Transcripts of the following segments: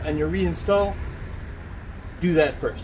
and your reinstall, do that first.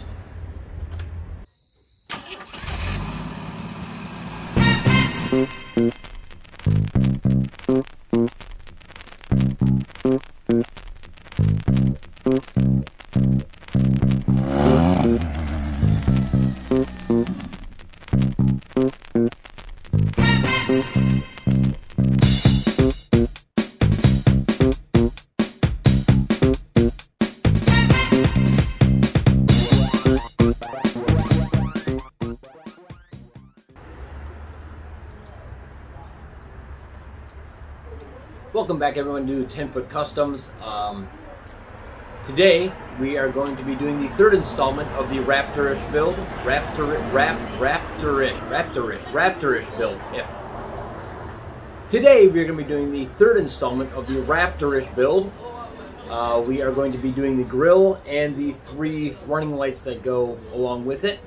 Welcome back everyone to 10-Foot Customs. Today we are going to be doing the third installment of the Raptor-ish build. Raptor-ish build, yeah. Today we are going to be doing the third installment of the Raptor-ish build. We are going to be doing the grille and the 3 running lights that go along with it.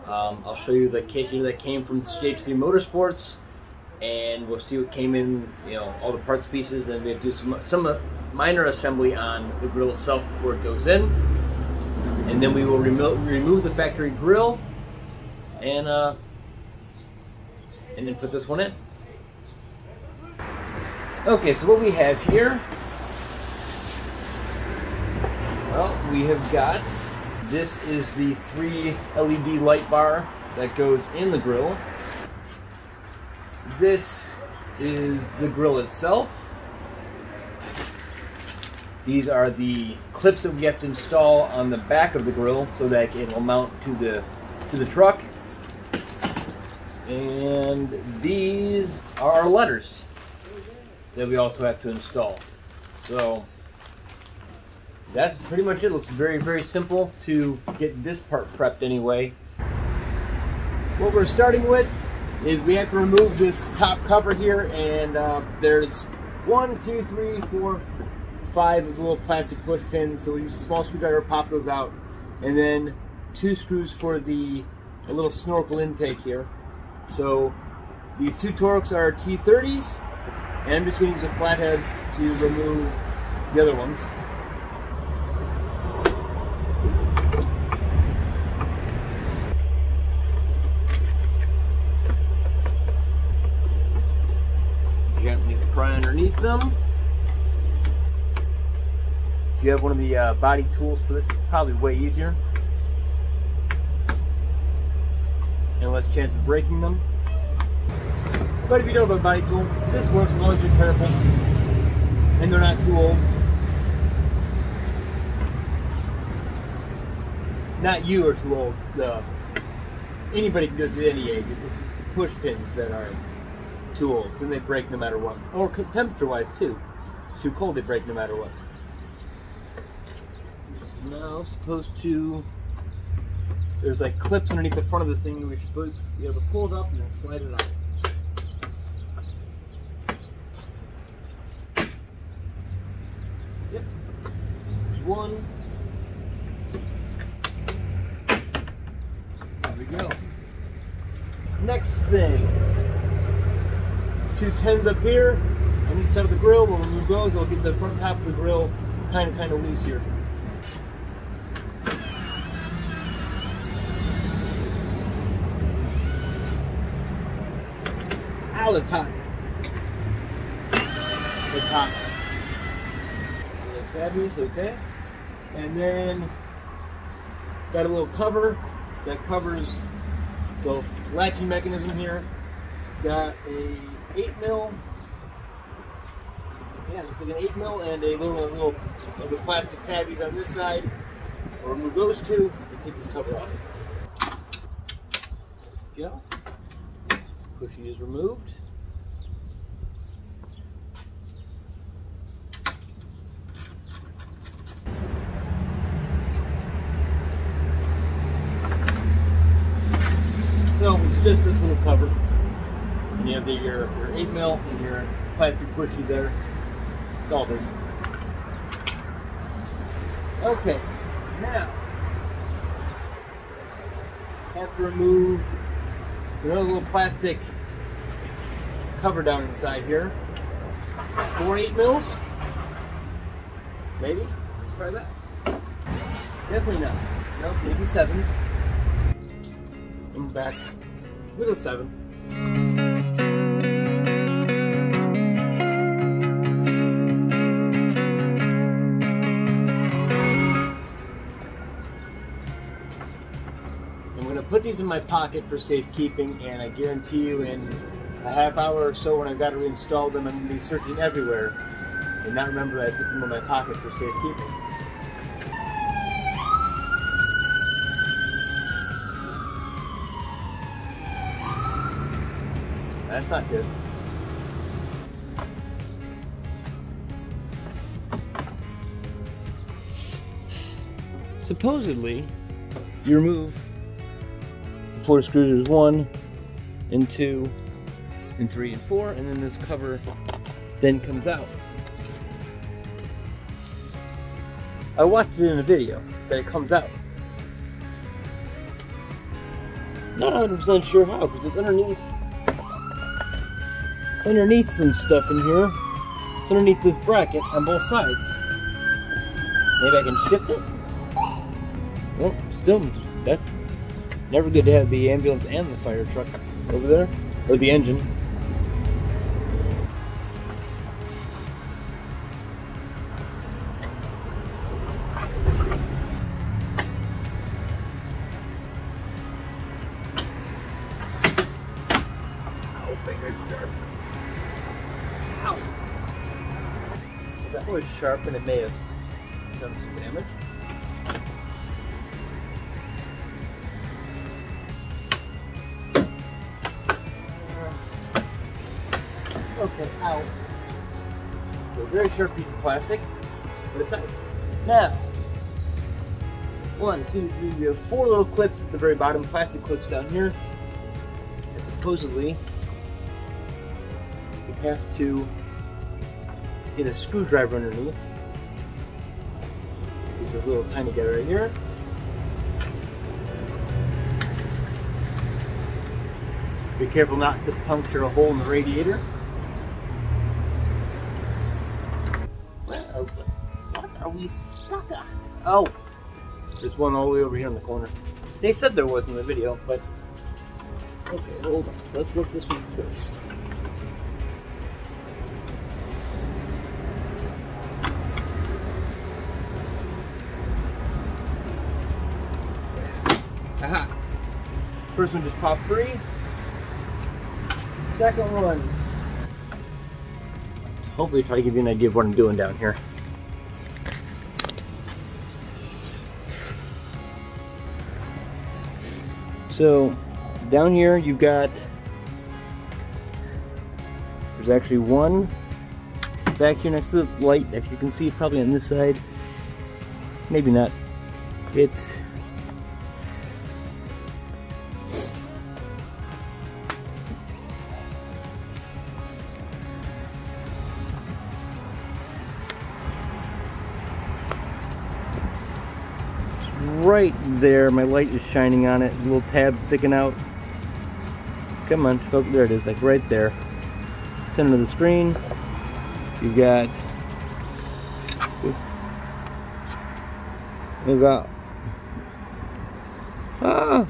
I'll show you the kit here that came from Stage 3 Motorsports. And we'll see what came in, you know, all the parts pieces, and we have to do some minor assembly on the grill itself before it goes in. And then we will remove the factory grill and then put this one in. Okay, so what we have here, well, we have got, this is the 3 LED light bar that goes in the grill. This is the grill itself. These are the clips that we have to install on the back of the grill so that it will mount to the truck. And these are our letters that we also have to install. So that's pretty much it. It looks very, very simple to get this part prepped anyway. What we're starting with is we have to remove this top cover here, and there's 1, 2, 3, 4, 5 little plastic push pins. So we use a small screwdriver, pop those out, and then 2 screws for the little snorkel intake here. So these 2 Torx are T30s, and I'm just going to use a flathead to remove the other ones. Gently pry underneath them. If you have one of the body tools for this, it's probably way easier and less chance of breaking them. But if you don't have a body tool, this works as long as you're careful and they're not too old. Not you are too old. Anybody can do this at any age. It's the push pins that are too old, then they break no matter what. Or temperature-wise too. If it's too cold, they break no matter what. So now, supposed to, there's like clips underneath the front of this thing. We should be able to pull it up and then slide it out. Yep. There's one. There we go. Next thing. 2 10s up here on each side of the grill. We'll remove those. We'll get the front top of the grill kind of loose here. Ow, it's hot. It's hot. The tabbies, okay. And then got a little cover that covers the latching mechanism here. It's got a 8mm, yeah, it looks like an 8mm and a little of the plastic tabbies on this side. We'll remove those 2 and take this cover off. There we go. Pushy is removed. So it's just this little cover. And you have your 8mm and your plastic pushy there. That's all this. Okay, now have to remove another little plastic cover down inside here. 4 8mm, maybe. Try that. Definitely not. No, maybe 7s. I'm back with a 7. I'm going to put these in my pocket for safekeeping, and I guarantee you in a half hour or so when I've got to reinstall them, I'm going to be searching everywhere and not remember that I put them in my pocket for safekeeping. That's not good. Supposedly, you remove the 4 screws. There's 1 and 2 and 3 and 4, and then this cover then comes out. I watched it in a video that it comes out. Not 100% sure how, because it's underneath. It's underneath some stuff in here. It's underneath this bracket on both sides. Maybe I can shift it? Well, still, that's never good to have the ambulance and the fire truck over there, or the engine. Ow! If that was sharp, and it may have done some damage. Okay, ow. A very sharp piece of plastic, but it's out. Now, 1, 2, 3, we have 4 little clips at the very bottom, plastic clips down here. And supposedly, you have to get a screwdriver underneath. Use this little tiny guy right here. Be careful not to puncture a hole in the radiator. What are we stuck on? Oh, there's one all the way over here in the corner. They said there was in the video, but okay, hold on. So let's work this one first. Aha! First one just popped free. Second one. Hopefully try to give you an idea of what I'm doing down here. So down here you've got, there's actually one back here next to the light that you can see probably on this side. Maybe not. It's right there. My light is shining on it. A little tab sticking out. Come on, folks. There it is, like right there. Center of the screen. You've got. You've got. Ah.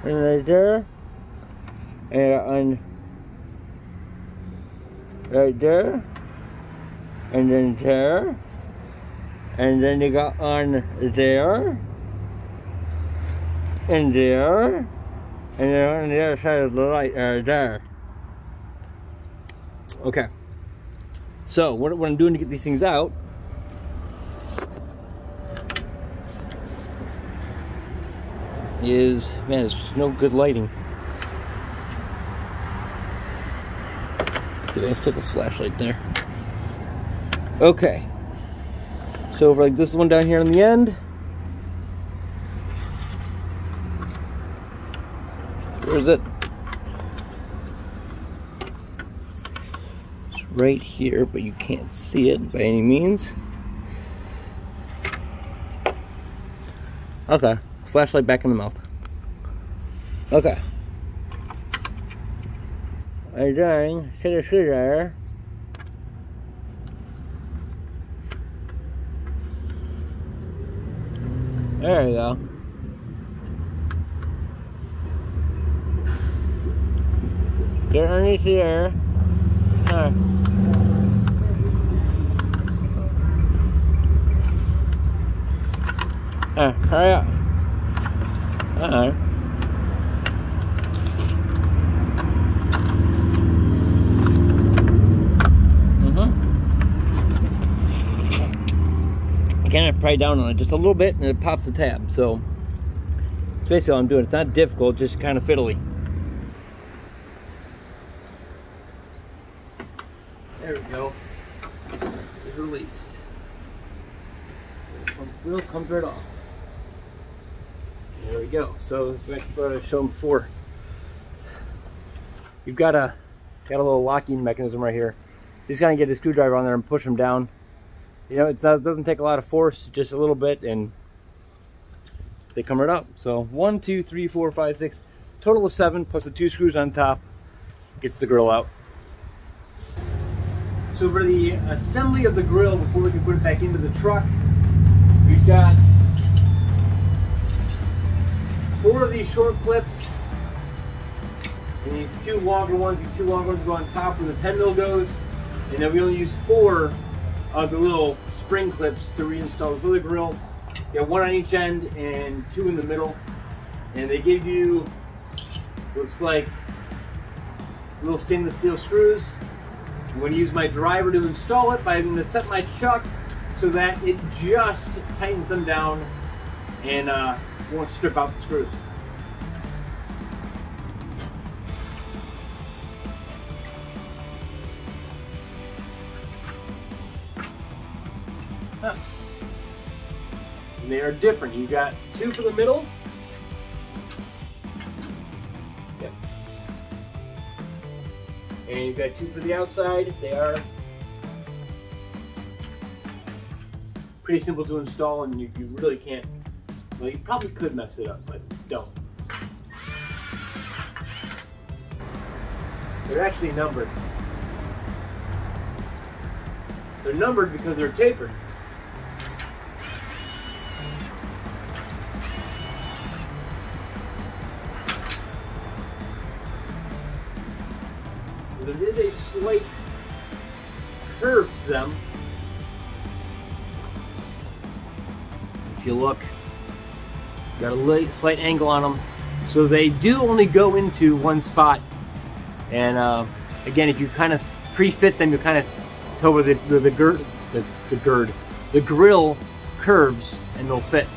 And right there. And right there. And then there. And then you got on there, and there, and then on the other side of the light there. Okay. So what I'm doing to get these things out is, man, there's no good lighting. See, I still have a flashlight there. Okay. So over like this one down here on the end. Where is it? It's right here, but you can't see it by any means. Okay, flashlight back in the mouth. Okay. I'm going to the screwdriver. There you go. Get underneath the air. Alright. Hurry up. Alright. I kind of pry down on it just a little bit and it pops the tab. So that's basically all I'm doing. It's not difficult, just kind of fiddly. There we go. It's released. This one wheel comes right off. There we go. So like I showed them before, you've got a little locking mechanism right here. You just gotta get a screwdriver on there and push them down. You know, it doesn't take a lot of force, just a little bit, and they come right up. So 1, 2, 3, 4, 5, 6, total of 7 plus the 2 screws on top gets the grill out. So for the assembly of the grill, before we can put it back into the truck, we've got 4 of these short clips, and these 2 longer ones. These 2 longer ones go on top where the 10 mil goes, and then we only use 4 of the little spring clips to reinstall this other grill. You got 1 on each end and 2 in the middle, and they give you, looks like, little stainless steel screws. I'm going to use my driver to install it, but I'm going to set my chuck so that it just tightens them down and won't strip out the screws. Huh. And they are different. You've got 2 for the middle. Yep. And you've got 2 for the outside. They are pretty simple to install, and you really can't, well, you probably could mess it up, but don't. They're actually numbered. They're numbered because they're tapered. There is a slight curve to them. If you look, got a slight angle on them, so they do only go into one spot. And again, if you kind of pre-fit them, you kind of tell where the grill curves, and they'll fit.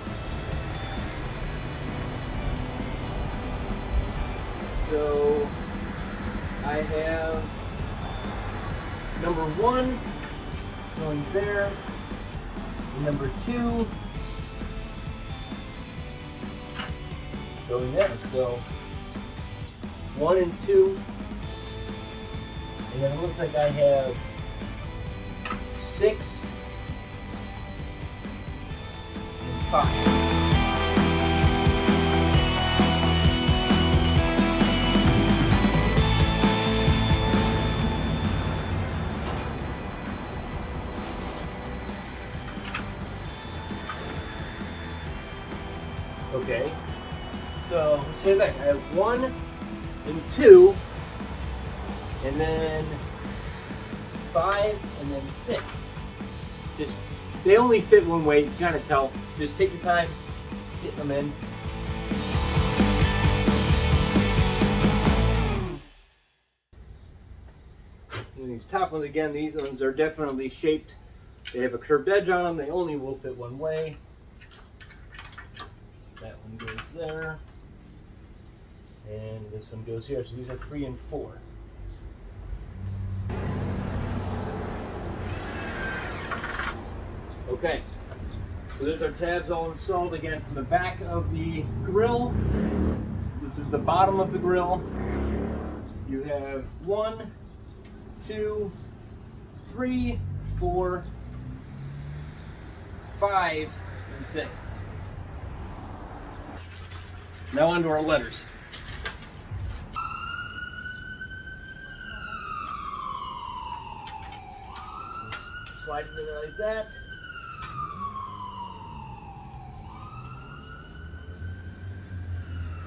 So I have number 1 going there, and number 2 going there. So 1 and 2, and then it looks like I have 6 and 5. Okay, so let's say that I have 1 and 2, and then 5, and then 6. Just, they only fit one way, you kind of tell. Just take your time getting them in. And these top ones, again, these ones are definitely shaped. They have a curved edge on them. They only will fit one way. That one goes there, and this one goes here. So these are 3 and 4. Okay, so there's our tabs all installed. Again, from the back of the grill, this is the bottom of the grill. You have 1, 2, 3, 4, 5, and 6. Now onto our letters. Just slide it in there like that.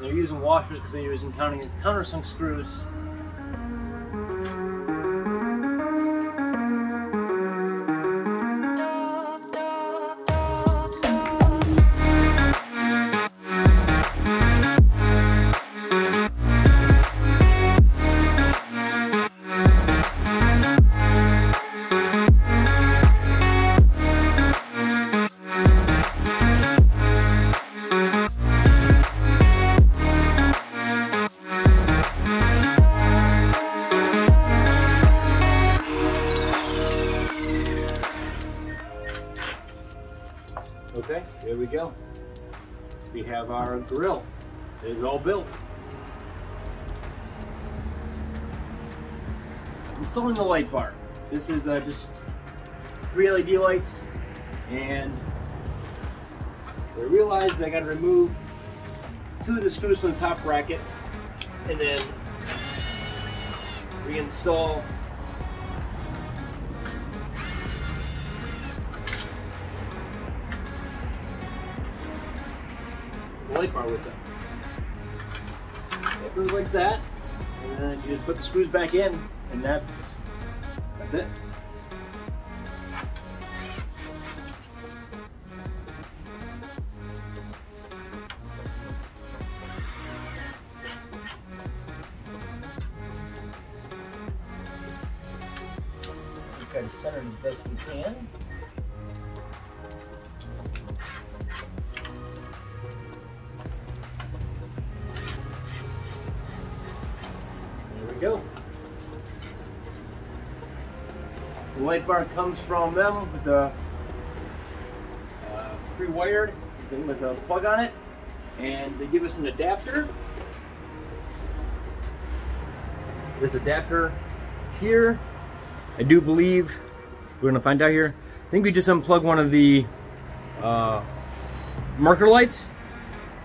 They're using washers because they're using countersunk screws. Okay, there we go. We have our grill. It is all built. Installing the light bar. This is just 3 LED lights, and I realized I got to remove 2 of the screws from the top bracket and then reinstall the light bar with them. It goes like that, and then you just put the screws back in, and that's it. Try to center it as best we can. There we go. The light bar comes from them with a pre-wired thing with a plug on it, and they give us an adapter. This adapter here, I do believe, we're going to find out here, I think we just unplug one of the marker lights,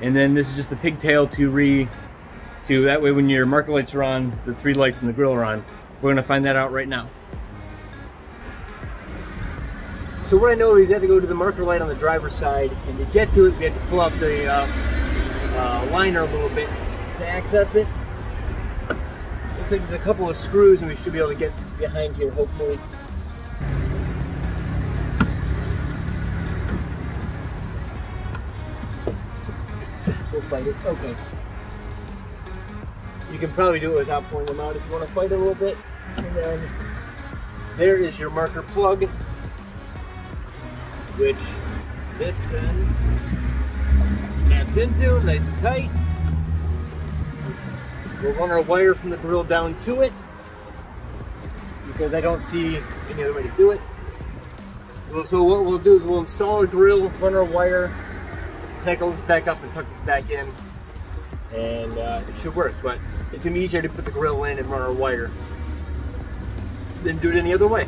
and then this is just the pigtail to that way when your marker lights are on, the 3 lights in the grill are on. We're going to find that out right now. So what I know is you have to go to the marker light on the driver's side, and to get to it, we have to pull out the liner a little bit to access it. Looks like there's a couple of screws, and we should be able to get behind here, hopefully. We'll fight it. Okay. You can probably do it without pulling them out if you want to fight it a little bit. And then there is your marker plug, which this then snaps into nice and tight. We'll run our wire from the grill down to it, because I don't see any other way to do it. So what we'll do is we'll install our grill, run our wire, tackle this back up and tuck this back in, and it should work. But it's going to be easier to put the grill in and run our wire than do it any other way.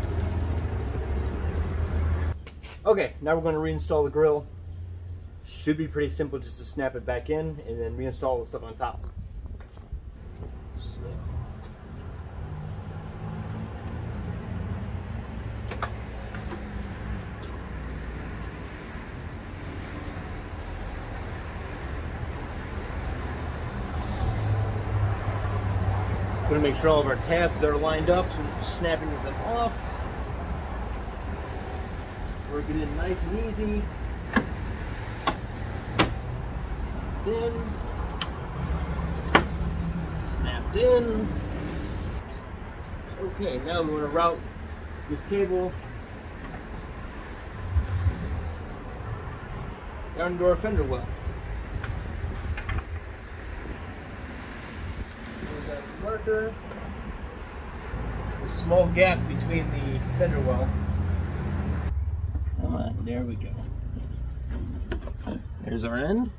Okay, now we're going to reinstall the grill. Should be pretty simple, just to snap it back in and then reinstall the stuff on top. Going to make sure all of our tabs are lined up, so we're just snapping them off. Work it in nice and easy. Snapped in. Okay, now we want to route this cable down to our fender well. Marker, a small gap between the fender well. Come on, there we go. There's our end.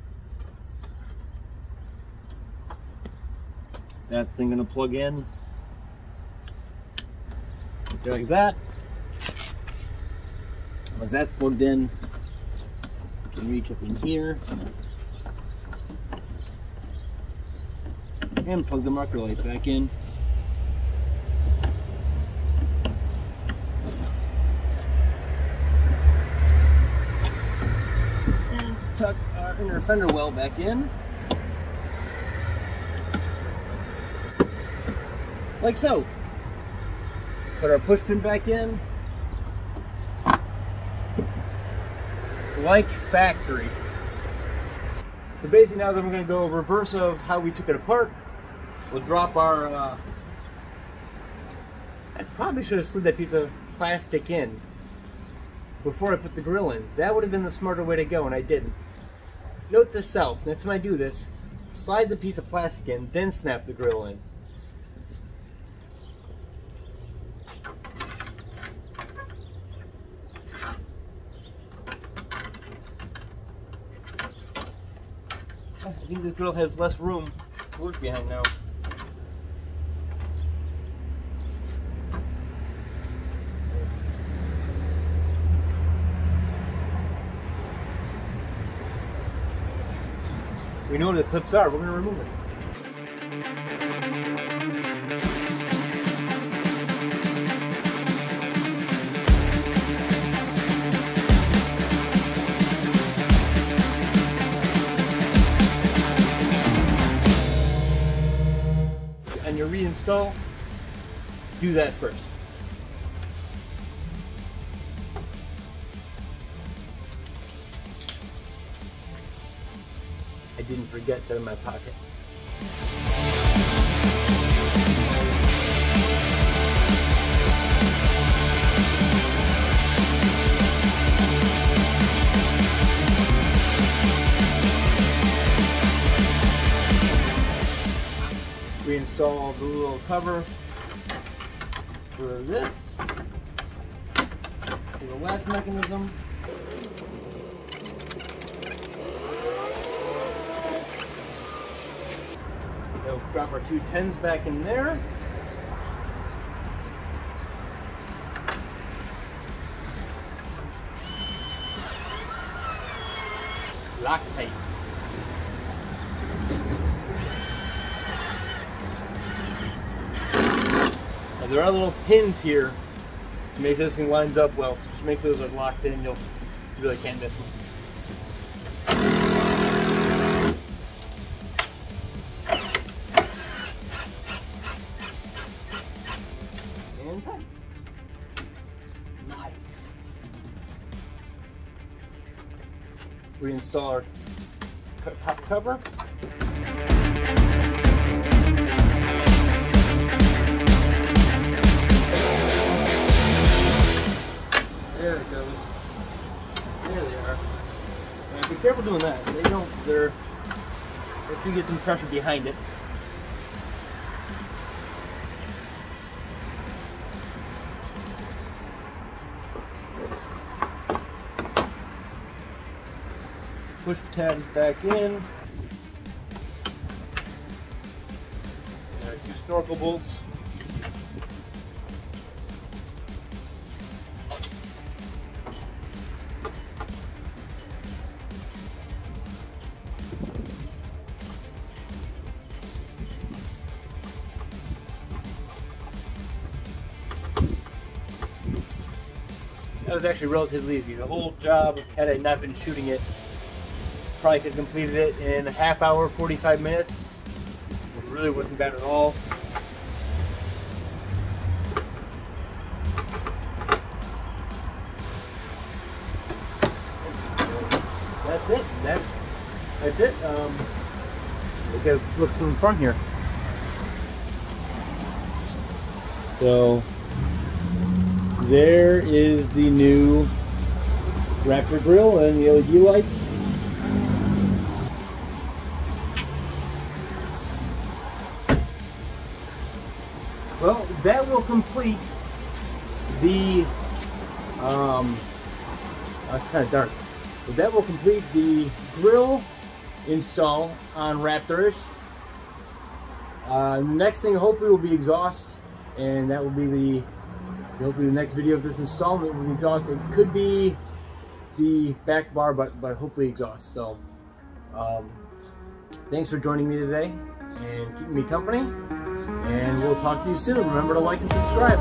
That thing gonna plug in like that. Once that's plugged in, you can reach up in here and plug the marker light back in. And tuck our inner fender well back in. like so. Put our push pin back in, like factory. So basically now that we're going to go reverse of how we took it apart, we'll drop our, I probably should have slid that piece of plastic in before I put the grill in. That would have been the smarter way to go, and I didn't. Note to self, next time I do this, slide the piece of plastic in, then snap the grill in. I think this grill has less room to work behind now. We know where the clips are, we're going to remove it. And you reinstall, do that first. I didn't forget that in my pocket. Reinstall the little cover for this, for the latch mechanism. We'll drop our two 10s back in there. Loctite. Now there are little pins here to make this thing lines up well. So just make those are locked in. You really can't miss them. Nice. Reinstall our top cover. There it goes. There they are. And be careful doing that. They don't. They're. If you get some pressure behind it. Push tab back in. And our two snorkel bolts. That was actually relatively easy. The whole job, had I not been shooting it, probably could have completed it in a half hour, 45 minutes. It really wasn't bad at all. That's it. That's it. Look at look from the front here. So there is the new Raptor grill and the LED lights. Well, that will complete the, it's kind of dark, but that will complete the grill install on Raptors. Next thing hopefully will be exhaust, and that will be hopefully the next video of this installment will be exhaust. It could be the back bar, but hopefully exhaust. So, thanks for joining me today and keeping me company. And we'll talk to you soon. Remember to like and subscribe.